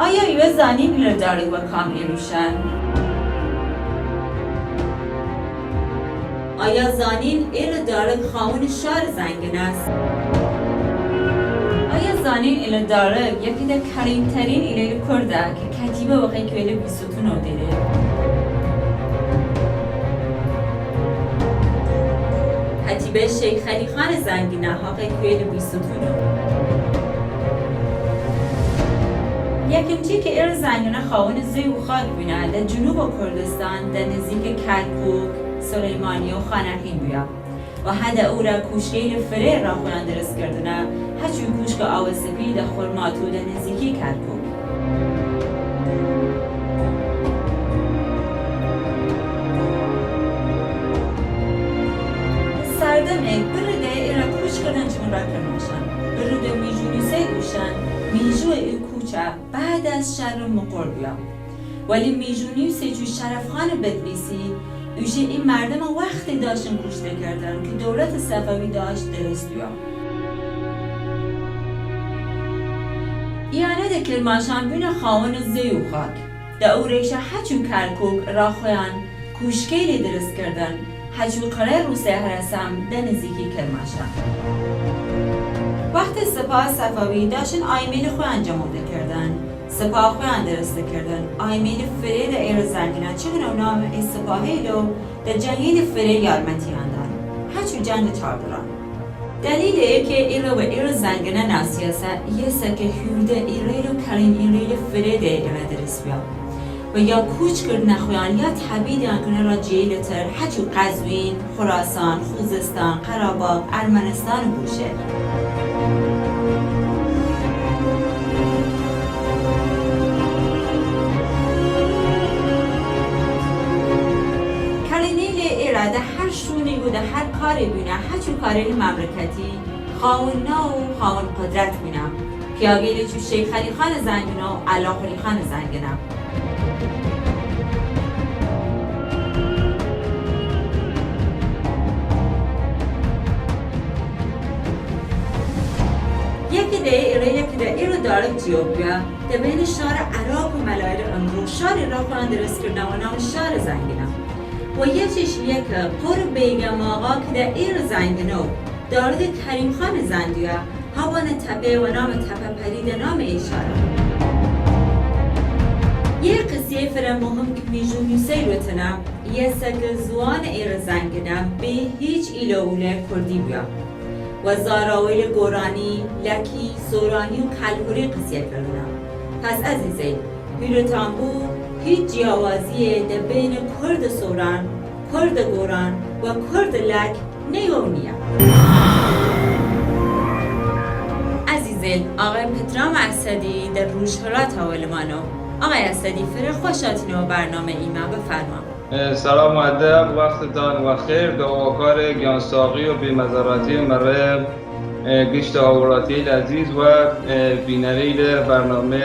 آیا ایوه زنین ایره داره و کام ایروشن؟ آیا زنین ایره داره خواهون شار زنگن است؟ آیا زنین ایره داره یکی ده کریمترین ایره کرده که کتیبه وقتی که ایره بیستون رو دیره؟ کتیبه شیخ علی خان زنگینه حقی که ایره بیستون رو یکمچی که ایر زنگینه خواهون زی و خاک بینه در جنوب کردستان در نزدیک کرکوک، سلیمانی و خانرهین بیا و هده او را کوشگیر فره را خونن درست کردنه هچون کوشک آو سپی در خورماتو در نزدیکی کرکوک. سردمه برده ایرا کوش کردن چون را کرنشن برده میجونی سیدوشن میجو ای کوچه بعد از شر مقر بیا ولی میجونی سیجو شرفخان بدلیسی اوشه این مردم وقتی داشتن کشته کردن که دولت صفوی داشت درست بیا یعنی ده کرماشان بین خواهن زیو خاک ده او ریشه هچو کرکوک را خویان کوشکیلی درست کردن هچو قره روسه هرسم ده نزیکی کرماشان وقتی سپاه صفوی داشتن آیمیل خوی انجام کردن سپاه خوی درسته کردن آیمیل فرید ایر زنگینه چگونه نام ای سپاهیلو در جنگین فرید یارمتی اندن هچو جنگ چاردران دلیل که ایرو و ایر زنگینه ناسیاسه یه سکه هیرده ایریلو کرین ایریل فرید ایر درست بیا و یا کوچ کرد نخویان یا تبید انکنه را جیلتر هچو قزوین، خراسان، خوزستان، قراباغ، ارمنستان و بوشهر ده هر شونی و ده هر کاری بینه هچو کاری مملکتی خواهونا و خواهون قدرت بینه پیاگیلی چو شیخ علی خان زنگینه و علاق علی خان زنگینه یکی ده ایره یکی ده ایرو داره اتیوپیا ده بین شهر عراق و ملایر امرو شهر عراق رو درست کرده و نام شهر زنگینه و یه چشمیه که قور بیگم آقا که در ایر زنگنو دارد کریم خان زندیه هوان تپه و نام تپه پرید نام ایشاره یه قصیه فرم مهم که میجونی سیروتنه یه سک زوان ایر زنگنه به هیچ ایلوله کردی بیا و زاراویل گورانی، لکی، سورانی و کلهوری قصیه کردنه پس عزیزی هیروتانبو هیچ جیاوازی در بین کرد سوران، کرد گوران و کرد لک نیونیه. عزیزین آقای پترام اسدی در روشهرات آولمانو آقای اسدی فره خوشاتینو برنامه ایمه بفرما. سلام و ادب وقتتان و خیر دعاکار گیانساقی و بیمزاراتی مره گشت آوراتی عزیز و بینریل برنامه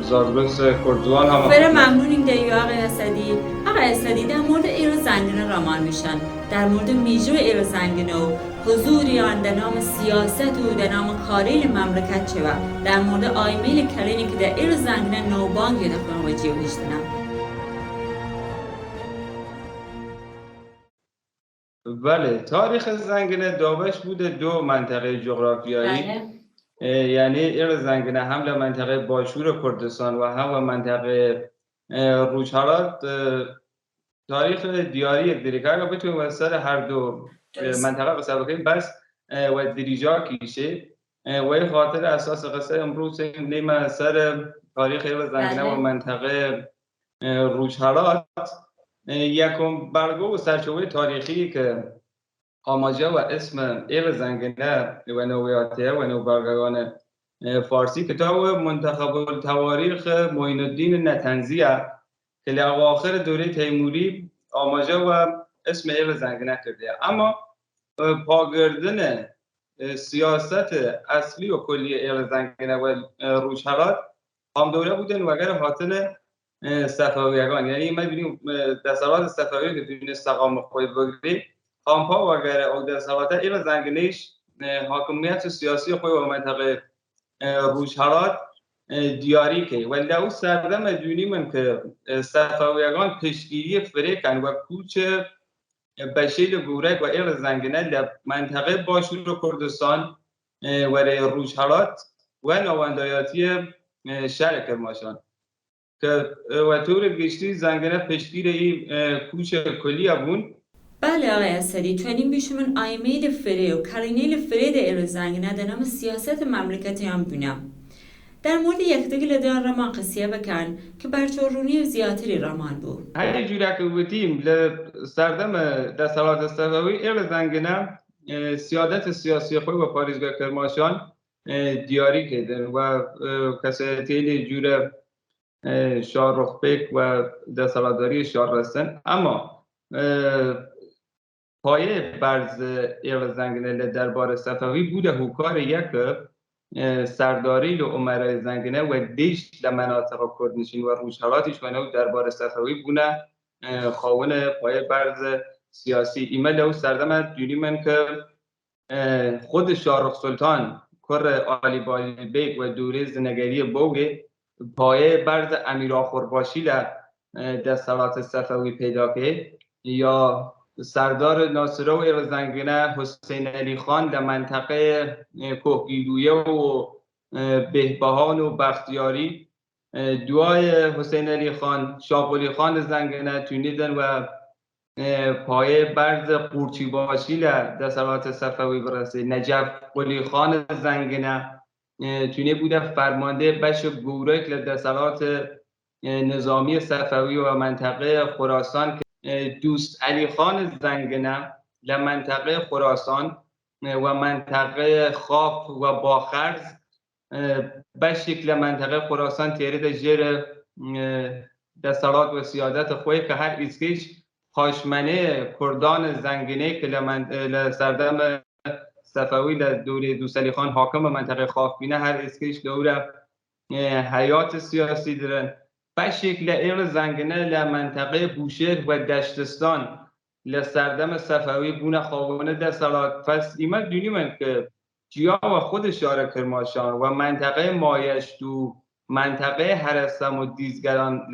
زادگرس کردوان هم فره ممنونیم دیو آقای اسدی. آقای اسدی در مورد ایرو زنگنه رامان میشن در مورد میجو ایرو زنگنه و حضوری آن در نام سیاست و در نام کاریل مملکت چه و در مورد آیمیل کلینی که در ایرو زنگنه نوبانگ یده خونم و جیو هشتنم. بله تاریخ زنگنه داوش بوده دو منطقه جغرافیایی یعنی ایر زنگنه هم در منطقه باشور کردستان و هم در منطقه روچهارات تاریخ دیاری یک دیگه اگر بتونیم وسط هر دو منطقه بسر بکنیم بس و دریجا کیشه و این خاطر اساس قصه امروز نیم سر تاریخ ایر زنگنه و منطقه روچهارات یکم برگو و سرچوبه تاریخی که آماجه و اسم ایر زنگنه و نویاته و نوبرگگان فارسی کتاب منتخب التواریخ معین الدین نطنزیه که لواخر دوره تیموری آماجه و اسم ایر زنگنه کرده اما پاگردن سیاست اصلی و کلی ایر زنگنه و روچهارات هم دوره بودن و اگر حاصل صفویگان یعنی ما ببینیم دستاورد صفوی که توی استقامت خود بگیریم خانپا و غیره او دستاورد این زنگنه‌اش حاکمیت سیاسی خود و منطقه روچهارات دیاری که و لو سردم دونی من که صفویگان پشگیری فریکن و کوچ بشیل گورک و ایل زنگنه لمنطقه باشور کردستان و روشهلات و نواندایاتی شهر کرماشان که و طور گشتی زنگنه پشگیر این کوچ کلی بون. بله آقای اسدی، چنین بیشمون آیمیل فره و کارینیل فره ده ایل زنگنه ده نام سیاست مملکتی هم بینم. در مورد یک دیگه لدیان رمان قصیه بکن که برچورونی و زیادری رمان بود. هر جوره که بودیم لسردم دستالات صفوی ایل زنگنه سیادت سیاسی خوی و پاریزگاه کرماشان دیاری کردن و کسایتی جوره شاهرخ بک و دستالاتداری شاه رستن. اما پایه برز ایل زنگنه دربار صفوی بوده هوکار یک سرداری لعمرای زنگنه و دیش لمناطق کردنشین و روشهلاتش و نو دربار صفوی بونه خواهون پایه برز سیاسی. ایمه لو سردم دونی من که خود شاهرخ سلطان کر آلی بالی بیگ و دوره زنگری بوگه پایه برز امیر آخورباشی دستالات صفوی پیدا که یا سردار ناصره و ایل زنگنه حسین علی خان در منطقه کوهگیلویه و بهبهان و بختیاری دوای حسین علی خان شاقلی خان زنگنه تونیدن و پایه برز قورچی باشی دستالات صفوی برسه. نجف قلی خان زنگنه تونی بوده فرمانده بش گورک دستالات نظامی صفوی و منطقه خراسان. دوست علی خان زنگنه لمنطقه خراسان و منطقه خاف و باخرز بشکل منطقه خراسان تیرید جیر دستالات و سیادت خوی که هر ایسکیش خاشمنه کردان زنگنه که لسردم صفوی دوره دوست علی خان حاکم منطقه خاف بینه هر ایسکیش دوره حیات سیاسی دارن. بشکل ایل زنگنه لمنطقه بوشهر و دشتستان لسردم صفوی بونه خواهونه دستالات. پس ایمه دونی من که جیا و خود شهر کرماشان و منطقه مایشت و منطقه هرستم و دیزگران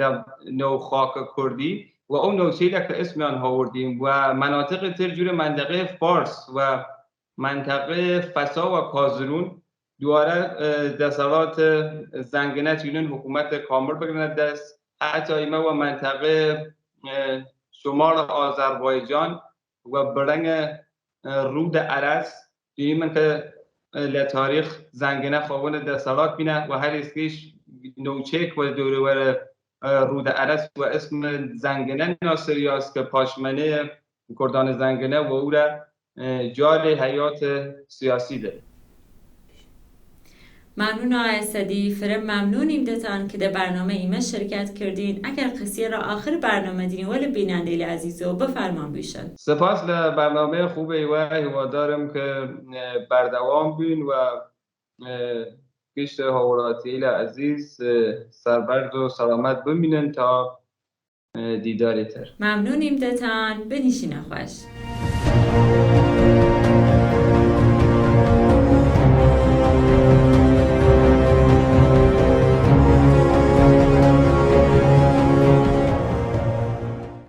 نو خاک کردی و اون نوچهی که اسم آنها وردیم و مناطق ترجور منطقه فارس و منطقه فسا و کازرون دواره دستالات زنگنه تونین حکومت کامل بگیرند دست. حتی ایمه و منطقه شمال آذربایجان و برنگ رود عرس دیمن که لتاریخ زنگنه خوابون دستالات بینه و هر اسکیش نوچک و دورور رود عرس و اسم زنگنه ناصری است که پاشمنه کردان زنگنه و او را جال حیات سیاسی داره. ممنون آقای اسدی. فره ممنونیم دتان که در برنامه ایمه شرکت کردین. اگر قصیه را آخر برنامه دین ولی بیننده عزیزو بفرمان بیشن. سپاس برنامه خوبه و هوادارم که بردوام بین و گشت هاوراتی عزیز سربرد و سلامت بمینن تا دیداری تر. ممنونیم دتان. بنشین خوش.